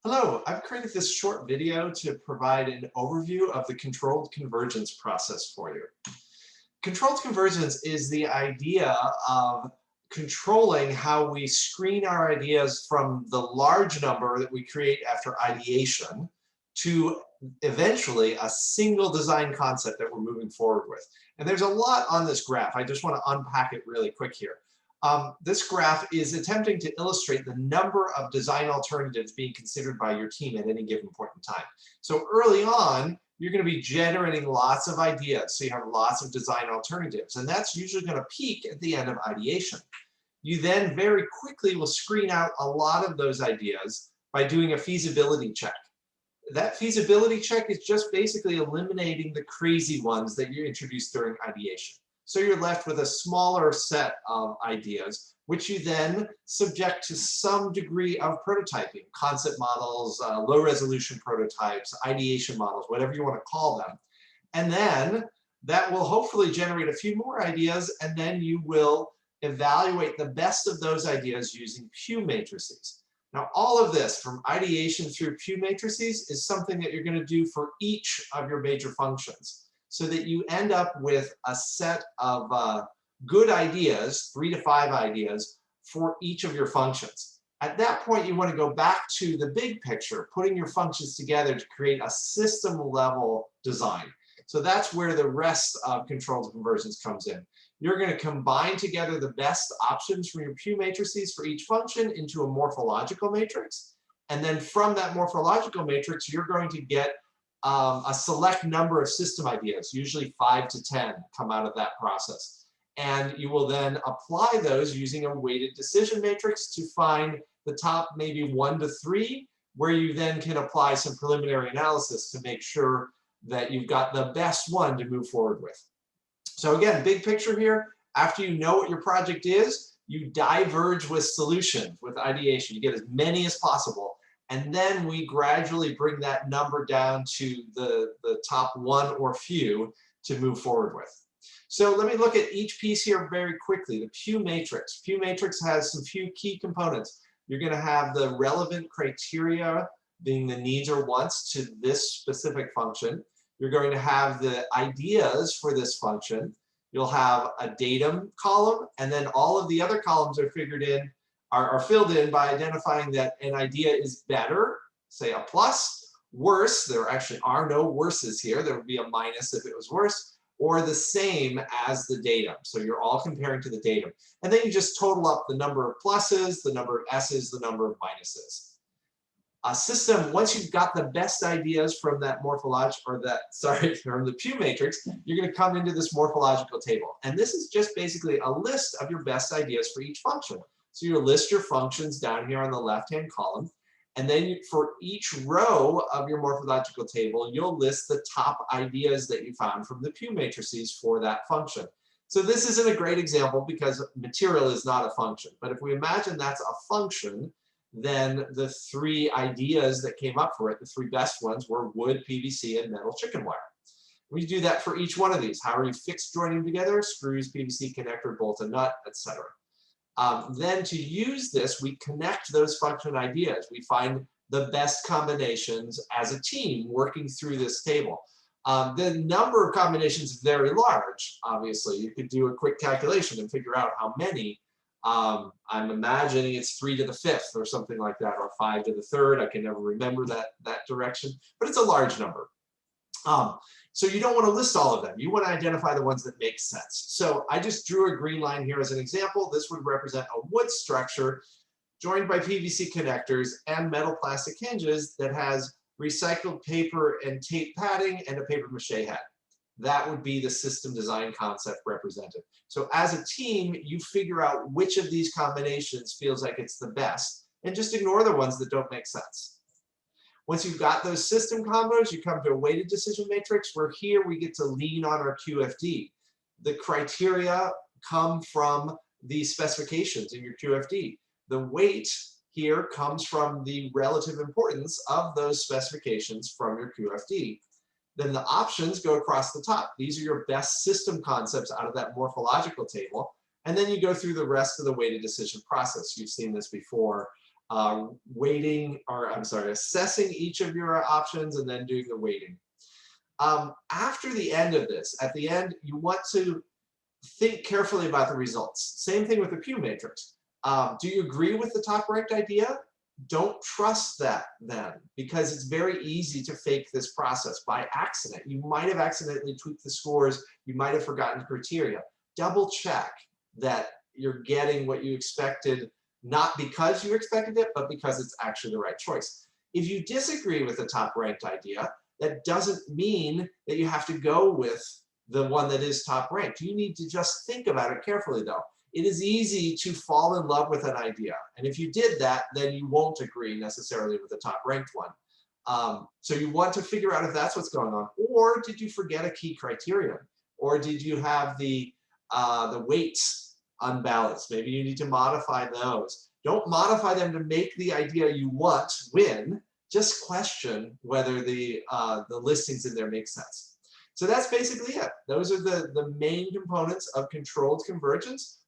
Hello, I've created this short video to provide an overview of the controlled convergence process for you. Controlled convergence is the idea of controlling how we screen our ideas from the large number that we create after ideation to eventually a single design concept that we're moving forward with. And there's a lot on this graph. I just want to unpack it really quick here. This graph is attempting to illustrate the number of design alternatives being considered by your team at any given point in time. So early on, you're going to be generating lots of ideas. So you have lots of design alternatives, and that's usually going to peak at the end of ideation. You then very quickly will screen out a lot of those ideas by doing a feasibility check. That feasibility check is just basically eliminating the crazy ones that you introduced during ideation. So you're left with a smaller set of ideas, which you then subject to some degree of prototyping, concept models, low resolution prototypes, ideation models, whatever you want to call them. And then that will hopefully generate a few more ideas, and then you will evaluate the best of those ideas using Pew matrices. Now, all of this from ideation through Pew matrices is something that you're going to do for each of your major functions, so that you end up with a set of good ideas, 3 to 5 ideas, for each of your functions. At that point, you want to go back to the big picture, putting your functions together to create a system-level design. So that's where the rest of controlled convergence comes in. You're going to combine together the best options from your Pew matrices for each function into a morphological matrix. And then from that morphological matrix, you're going to get a select number of system ideas, usually 5 to 10 come out of that process. And you will then apply those using a weighted decision matrix to find the top maybe 1 to 3, where you then can apply some preliminary analysis to make sure that you've got the best one to move forward with. So again, big picture here, after you know what your project is, you diverge with solutions, with ideation. You get as many as possible. And then we gradually bring that number down to the top 1 or few to move forward with. So let me look at each piece here very quickly. The Pew matrix. Pew matrix has some few key components. You're going to have the relevant criteria being the needs or wants to this specific function. You're going to have the ideas for this function. You'll have a datum column, and then all of the other columns are filled in by identifying that an idea is better, say a plus, worse, there actually are no worses here, there would be a minus if it was worse, or the same as the datum. So you're all comparing to the datum. And then you just total up the number of pluses, the number of s's, the number of minuses. A system, once you've got the best ideas from that from the Pew matrix, you're going to come into this morphological table. And this is just basically a list of your best ideas for each function. So you list your functions down here on the left-hand column. And then for each row of your morphological table, you'll list the top ideas that you found from the Pew matrices for that function. So this isn't a great example because material is not a function. But if we imagine that's a function, then the 3 ideas that came up for it, the 3 best ones, were wood, PVC, and metal chicken wire. We do that for each one of these. How are you fixed joining together? Screws, PVC connector, bolt, and nut, etc. Then to use this, we connect those function ideas. We find the best combinations as a team working through this table. The number of combinations is very large, obviously. You could do a quick calculation and figure out how many. I'm imagining it's 3 to the 5th or something like that, or 5 to the 3rd. I can never remember that direction, but it's a large number. So you don't want to list all of them. You want to identify the ones that make sense. So I just drew a green line here as an example. This would represent a wood structure joined by PVC connectors and metal plastic hinges that has recycled paper and tape padding and a paper mache head. That would be the system design concept represented. So as a team, you figure out which of these combinations feels like it's the best and just ignore the ones that don't make sense. Once you've got those system combos, you come to a weighted decision matrix where here we get to lean on our QFD. The criteria come from the specifications in your QFD. The weight here comes from the relative importance of those specifications from your QFD. Then the options go across the top. These are your best system concepts out of that morphological table. And then you go through the rest of the weighted decision process. You've seen this before assessing each of your options and then doing the weighting. After the end of this, at the end, you want to think carefully about the results. Same thing with the Pew matrix. Do you agree with the top ranked idea? Don't trust that then, because it's very easy to fake this process by accident. You might have accidentally tweaked the scores. You might have forgotten criteria. Double check that you're getting what you expected, not because you expected it, but because it's actually the right choice. If you disagree with the top ranked idea, that doesn't mean that you have to go with the one that is top ranked. You need to just think about it carefully though. It is easy to fall in love with an idea. And if you did that, then you won't agree necessarily with the top ranked one. So you want to figure out if that's what's going on. Or did you forget a key criterion? Or did you have the weights unbalanced? Maybe you need to modify those. Don't modify them to make the idea you want win. Just question whether the listings in there make sense. So that's basically it. Those are the main components of controlled convergence.